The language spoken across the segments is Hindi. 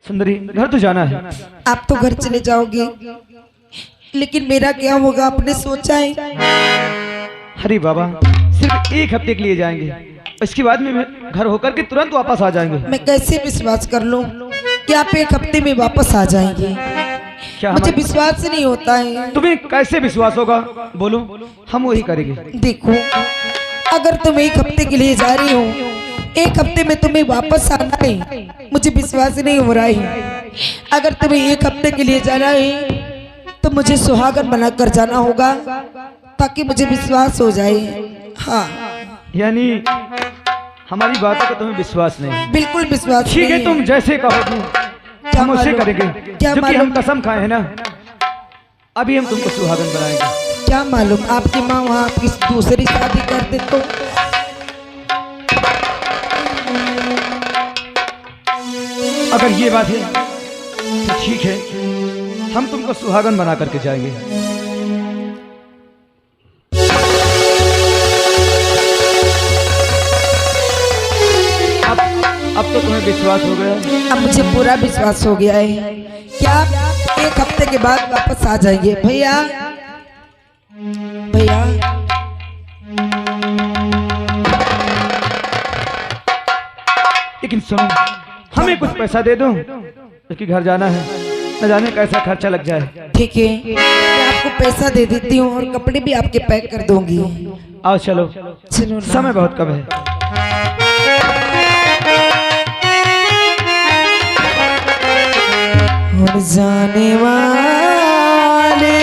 सुंदरी घर तो जाना है। आप तो घर चले जाओगे, लेकिन मेरा क्या होगा आपने सोचा है? अरे बाबा सिर्फ एक हफ्ते के लिए जाएंगे, इसके बाद में घर होकर के तुरंत वापस आ जाएंगे। मैं कैसे विश्वास कर लूं कि आप एक हफ्ते में वापस आ जाएंगे? क्या मुझे विश्वास नहीं होता है। तुम्हें कैसे विश्वास होगा? बोलो, हम वही करेंगे। देखो, अगर तुम एक हफ्ते के लिए जा रही हो, एक हफ्ते में तुम्हें वापस आना है, मुझे विश्वास नहीं हो रहा है। अगर तुम्हें एक हफ्ते के लिए जाना है तो मुझे सुहागन बनाकर जाना होगा, ताकि मुझे विश्वास हो जाए। हाँ, यानी हमारी बातों का तुम्हें विश्वास नहीं? बिल्कुल विश्वास ठीक है, नहीं तुम जैसे कहोगी हम उसे करेंगे, क्योंकि हम कसम खाए हैं ना। अभी हम तुमको सुहागन बनाएंगे। क्या मालूम आपकी माँ वहाँ आपकी दूसरी शादी कर दे तो? अगर ये बात है तो ठीक है, हम तुमको सुहागन बना करके जाएंगे। अब तो तुम्हें विश्वास हो गया? अब मुझे पूरा विश्वास हो गया है कि आप एक हफ्ते के बाद वापस आ जाएंगे। भैया भैया, लेकिन सुनो, हमें कुछ पैसा दे दो, क्योंकि घर जाना है, न जाने कैसा खर्चा लग जाए। ठीक है, मैं आपको पैसा दे देती हूँ और कपड़े भी आपके पैक कर दूंगी। आओ चलो, चलो ना। समय बहुत कम है। और जाने वाले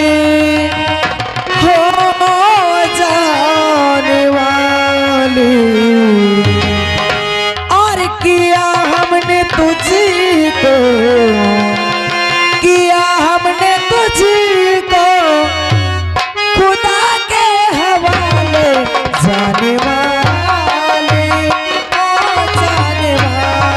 हो, जाने वाले, और किया हमने तुझको, किया हमने तुझको खुदा के हवाले। जाने वाले हो, जाने वाले,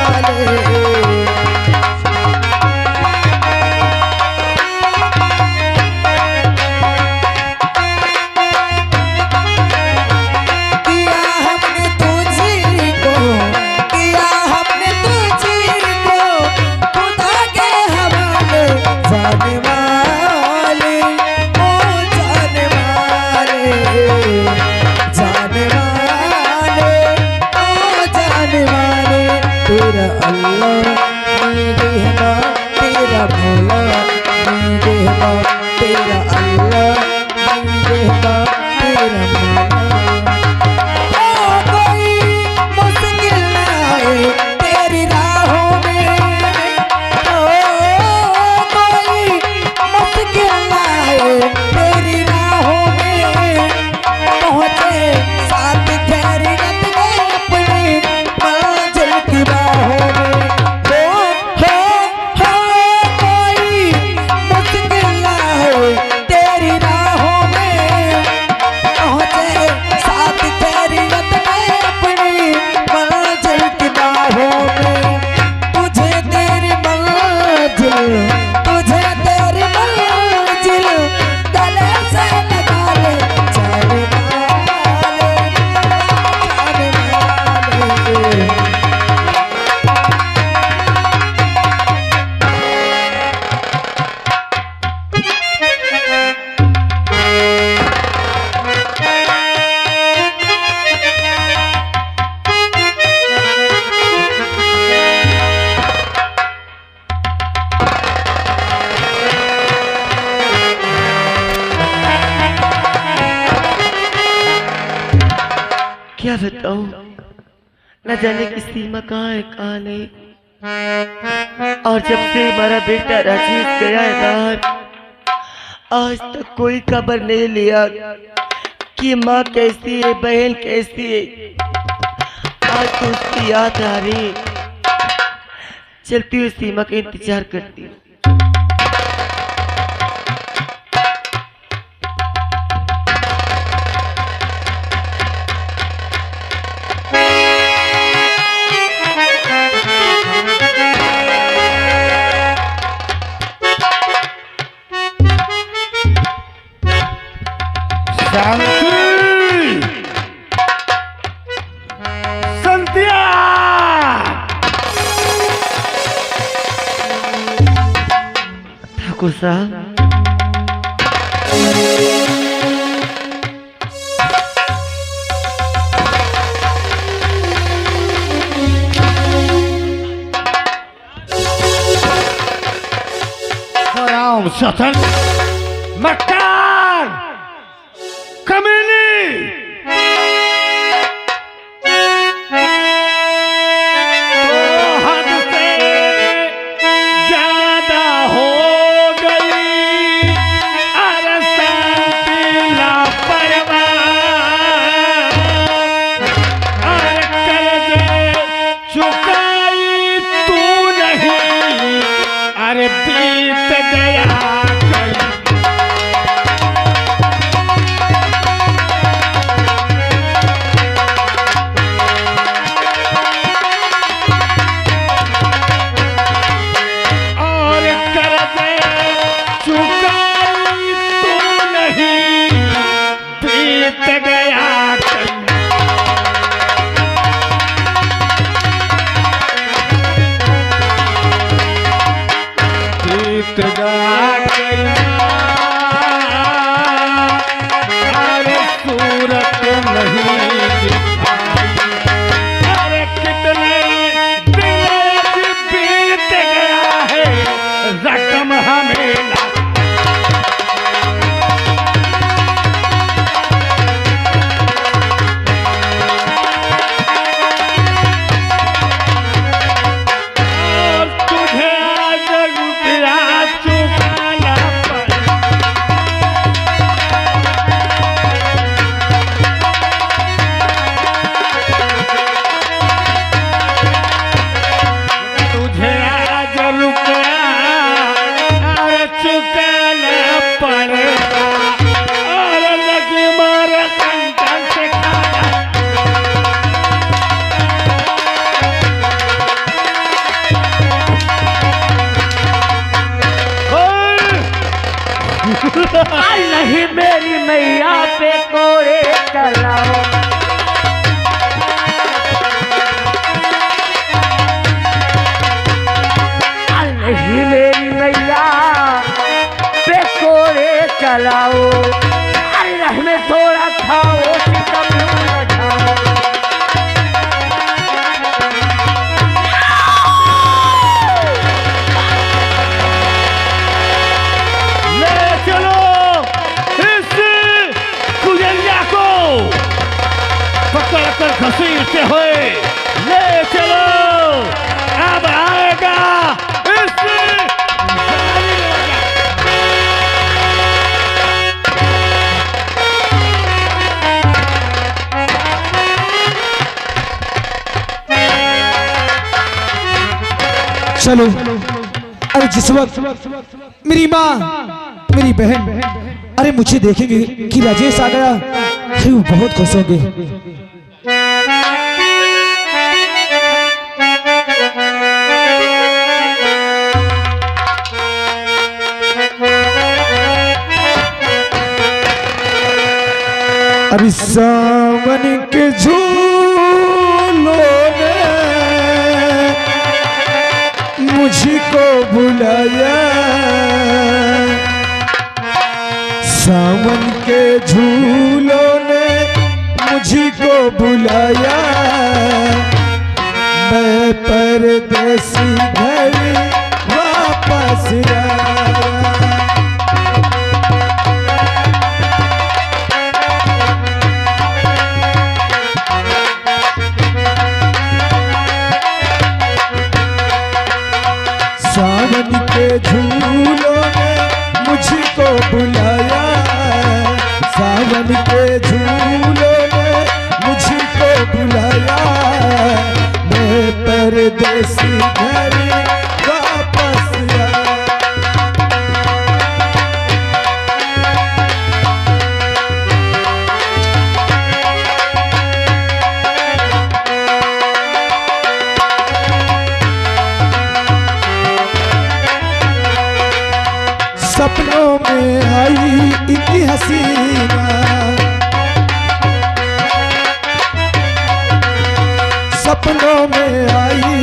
तेरा अल्लाह रहमा, तेरा मौला रहमा, तेरा अल्लाह रहमा, तेरा मौला। ओ कोई मुश्किल ना आए तेरी राहों में, ओ कोई मुश्किल ना आए तेरी राहों में, पहुँचे साथ खैरियत में अपनी मंजिल की बाहों में। कोई मुश्किल ना हो तेरी राहों में, पहुँचे साथ खैरियत में अपनी मंजिल की बाहों में। तुझे तेरी मंजिल, तुझे तेरी मंजिल गले से लगा ले। जाने वाले, जाने वाले, क्या बताऊं, न जाने की सीमा कहाँ है कहाँ नहीं। और जब से हमारा बेटा राजेश गया है बाहर, आज तक कोई खबर नहीं लिया कि माँ कैसी है, बहन कैसी है। आज तो उसकी याद आ रही, चलती हुई सीमा का इंतजार करती हूँ। संध्या कुसा राम सतन मक्कार कमीनी हद से ज्यादा हो गई अरसाती लापरवाह और कर्जे चुकाई तू नहीं अरे बीत गया और कर्जे चुकाई तू नहीं बीत गया बीत गया अरे सूरत नहीं दिखाई अरे कितने दिन बीत गया है रकम हमें ना और तुझे आज रुपया चुकाना पड़ा तुझे आज रुपया और चुकाना पड़ेगा और लगी मार कंकन से खाना नहीं मेरी मैया पे कोरे चलाओ नहीं मेरी मैया पे कोरे चलाओ अल्लाह में थोड़ा खाओ सितम न खाओ ले चलो इस गुजरिया को पकड़ कर घसीटते हुए ले चलो अब आएगा इस चलो। अरे जिस वक्त मेरी माँ मेरी बहन अरे मुझे देखेंगे कि राजेश आ गया अरे वो बहुत खुश होंगे। अभी सावन के झूलों ने मुझको बुलाया सावन के झूलों ने मुझको बुलाया मैं परदेसी घर वापस आया। सावन के झूलों ने मुझको बुलाया सावन के झूलों ने मुझको बुलाया मैं परदेसी घर वापस आया। सपनों में आई एक हसीना सपनों में आई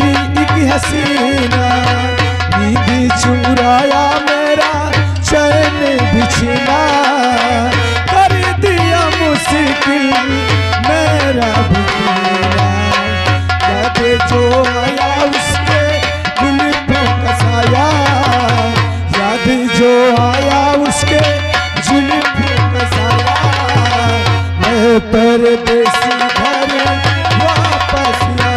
एक हसीना नींद चुराया मेरा परदेसी घर वापस आ।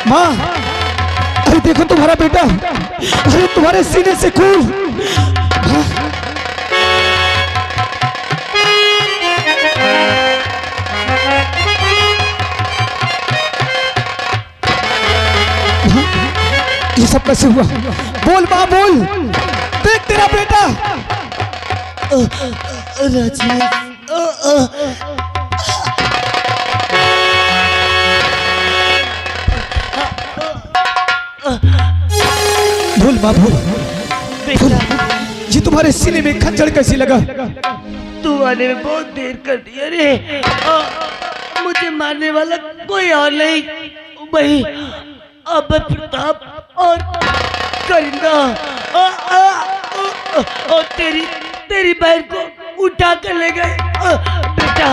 माँ, अरे देखो तुम्हारा बेटा, अरे तुम्हारे सीने से खून। ये सब कैसे हुआ? बोल माँ बोल, देख तेरा बेटा। भूल माँ भूल, ये तुम्हारे सीने में खंजर कैसी लगा? तू आने में बहुत देर कर दी। अरे मुझे मारने वाला कोई और नहीं, वही अब प्रताप और करिंदा और तेरी बहन को उठा कर ले गए। बेटा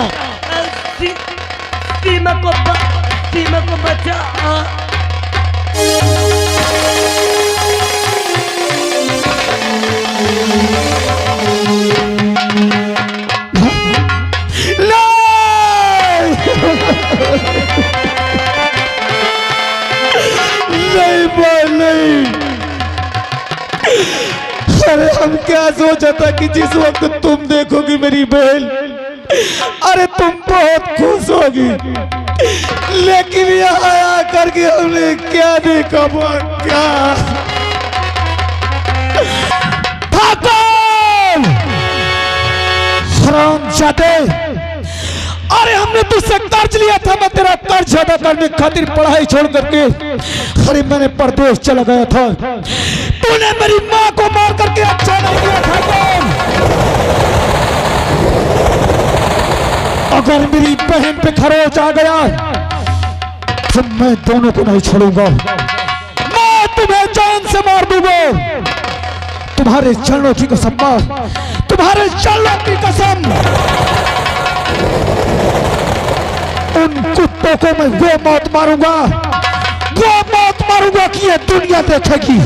सीमा को बचा। नहीं, अरे हम क्या सोचा था कि जिस वक्त तुम देखोगी मेरी बहन, अरे तुम बहुत खुश होगी, लेकिन यहाँ आकर के हमने क्या देखा? क्या हरामजादे, अरे हमने तुझसे कर्ज लिया था, मैं तेरा कर्ज अदा करने खातिर पढ़ाई छोड़ करके अरे मैंने परदेश चला गया था। तूने मेरी माँ को मार करके अच्छा नहीं किया था। अगर मेरी बहन पे खरोच आ गया तो मैं दोनों को नहीं छोड़ूंगा, मैं तुम्हें जान से मार दूंगा। तुम्हारे चरणों की कसम, तुम्हारे चरणों की कसम। उन कुत्तों को मैं वो मौत मारूंगा कि ये दुनिया देखेगी।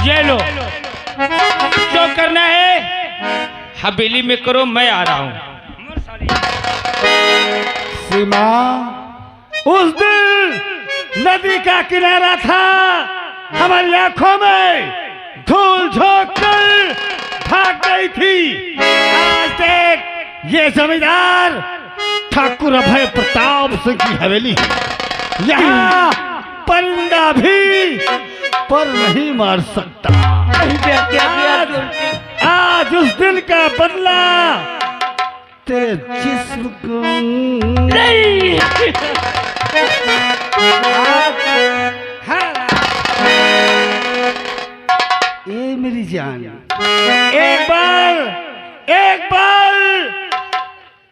ये लो, जो करना है हवेली में करो, मैं आ रहा हूँ। सीमा, उस दिन नदी का किनारा था, हमारी आंखों में धूल झोंक कर भाग गई थी। आज देख ये जमींदार ठाकुर अभय प्रताप सिंह की हवेली, यहाँ परिंदा भी पर नहीं मार सकता। आज उस दिन का बदला तेरे जिस्म को नहीं। ए मेरी जान, एक बार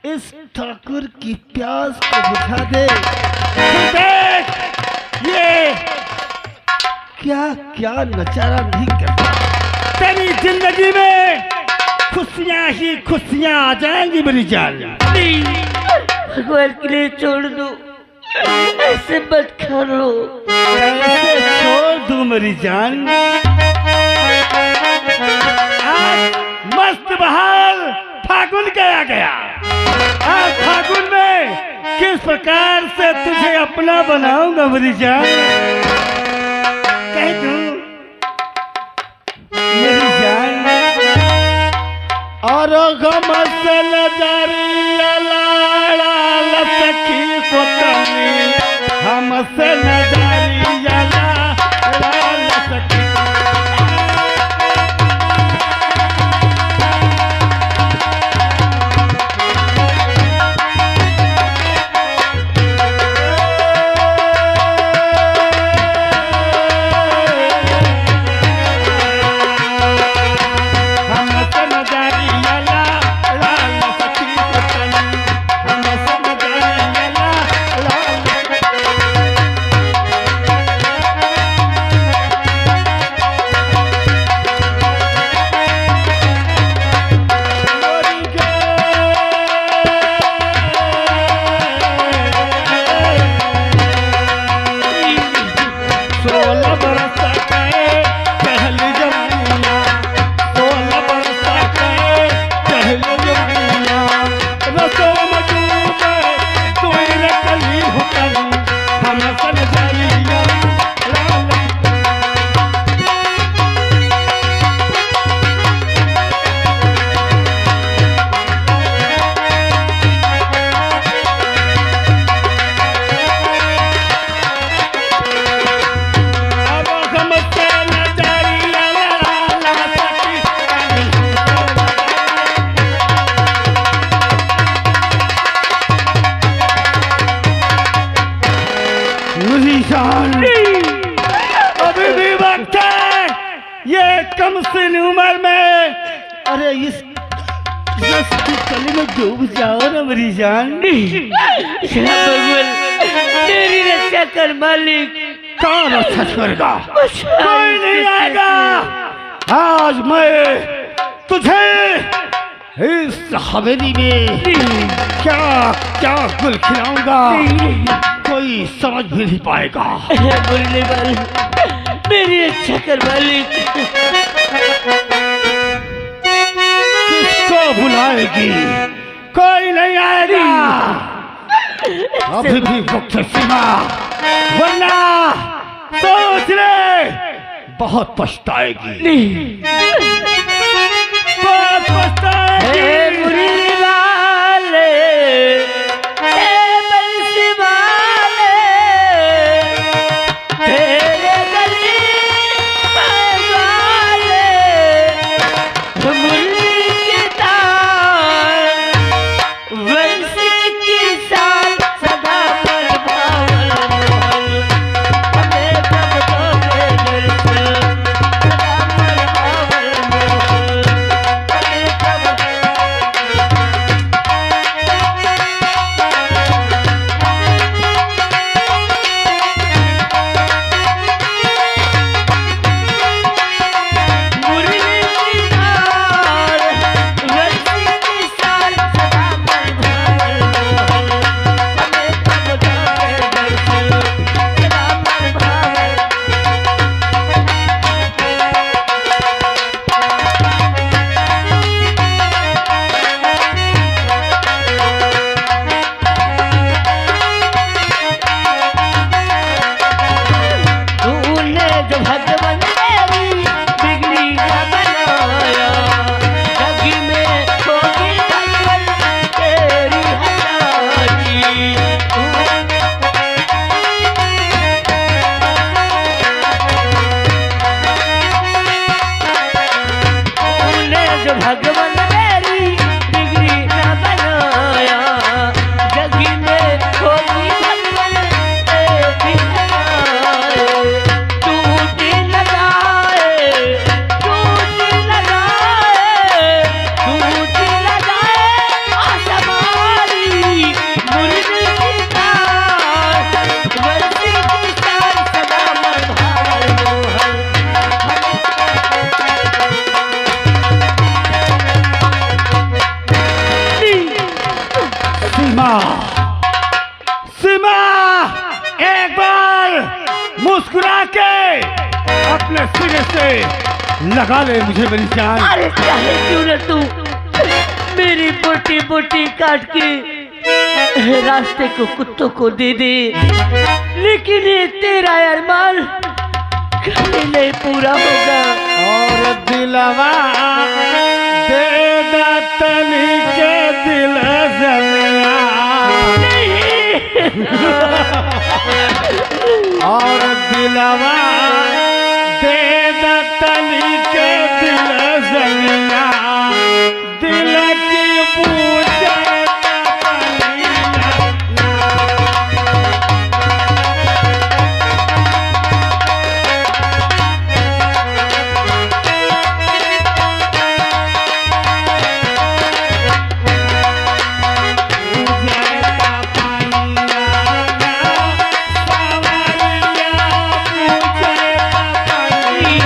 इस ठाकुर की प्यास को बुझा दे। देख ये क्या क्या नचारा नहीं करता। तेरी जिंदगी में खुशियां ही खुशियां आ जाएंगी मेरी जान। भगवान के लिए छोड़ दो, ऐसे मत करो। ऐसे छोड़ दूं मेरी जान? आज मस्त बहार फागुन गया। आज फागुन में किस प्रकार से तुझे अपना बनाऊंगा मेरी जान, कह दूं मेरी जान। और मसल दरिया लाड़ा लसकी को तमी, हमसे नजरिया लाड़ा लसकी। जान, अभी भी वक्त है। ये कम सिन उम्र में, अरे इस रस की कली में डूब जाओ ना मेरी जान। मेरी रक्षा कर मालिक। कौन रक्षा करेगा? कोई नहीं आएगा। आज मैं तुझे इस हवेली में क्या क्या गुल खिलाऊंगा, कोई समझ भी नहीं पाएगा। बोलने वाले, मेरी रक्षा कर मालिक। किसको बुलाएगी? कोई नहीं आएगा। अभी भी वक्त है सीमा, वरना सोच ले बहुत पछताएगी। बहुत पछताएगी। मुरली वाले, बंसी वाले, तेरे गली वाले, मुरली के तार, बंसी की साल सदा पर भावल, हमें कब दोगे दर्शन, सदा पर भावल, हमें कब मुरली की तार, बंसी की साल सदा पर भावल, हमें कब दोगे दर्शन, सदा पर भावल। तूने जो भगवान मेरी बिगड़ी न बनाया, जग में होगी भगवान तेरी हजारी। तूने जो भगवान मेरी बिगड़ी न बनाया, जग में होगी भगवान तेरी हजारी। टूटी लगाए, टूटी लगाए, टूटी लगाए आसमानी, मुरली की तार, बंसी की तार सदा मन भावल मोहन। सीमा, सीमा, एक बार मुस्कुरा के अपने सिरे से लगा ले मुझे मेरी जान। अरे चाहे क्यों न तू मेरी बोटी बोटी काट के रास्ते को कुत्तों को दे दे, लेकिन ये तेरा अरमान कभी नहीं पूरा होगा। और दिलवा दे दतनी के दिल जलवा, और दिलवा दे दतनी के दिल जलवा, दिल की पूजा पूजा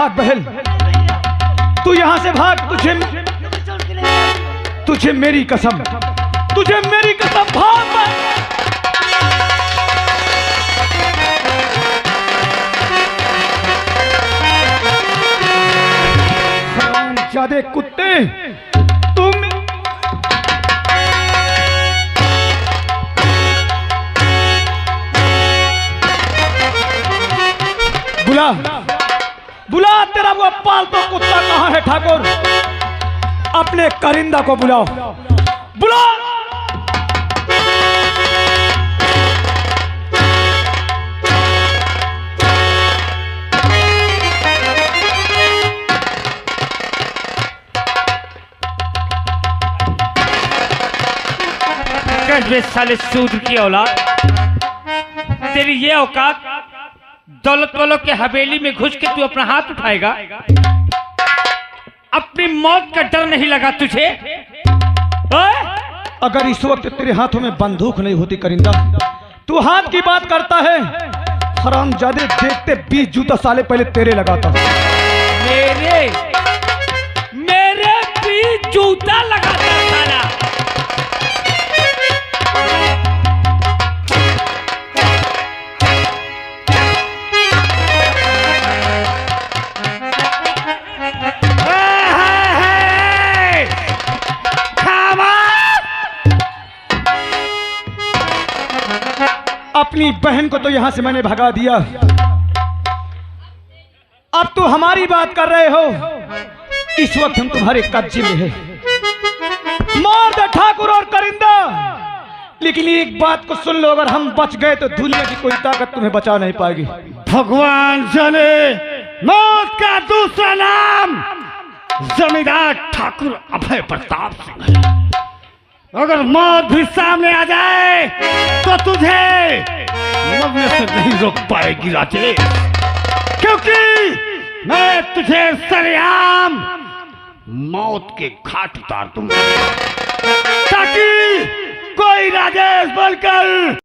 भाग बहल, तू यहाँ से भाग। तुझे मेरी कसम, तुझे मेरी कसम, भाग बहल। हरामजादे कुत्ते, तुम बुला बुला, तेरा वो पालतू कुत्ता कहाँ है ठाकुर? अपने करिंदा को बुलाओ, बुला। कस्बे साले शूद्र की औलाद, तेरी ये औकात, दौलत वालों के हवेली में घुस के तू अपना हाथ उठाएगा? अपनी मौत का डर नहीं लगा तुझे? अगर इस वक्त तेरे हाथों में बंदूक नहीं होती करिंदा, तू हाथ की बात करता है? हरामजादे, देखते 20 जूता साले पहले तेरे लगाता। मेरे 20 जूता लगाता साला? अपनी बहन को तो यहां से मैंने भगा दिया, अब तू हमारी बात कर रहे हो। इस वक्त हम तुम्हारे कब्जे में है। मार दे ठाकुर और करिंदा, लेकिन एक बात को सुन लो, अगर हम बच गए तो दुनिया की कोई ताकत तुम्हें बचा नहीं पाएगी। भगवान जाने, मौत का दूसरा नाम जमींदार ठाकुर अभय प्रताप सिंह है। अगर मौत भी सामने आ जाए तो तुझे मरने से नहीं रोक पाएगी राजेश, क्योंकि मैं तुझे सरेआम मौत के घाट उतार दूंगा, ताकि कोई राजेश बोलकर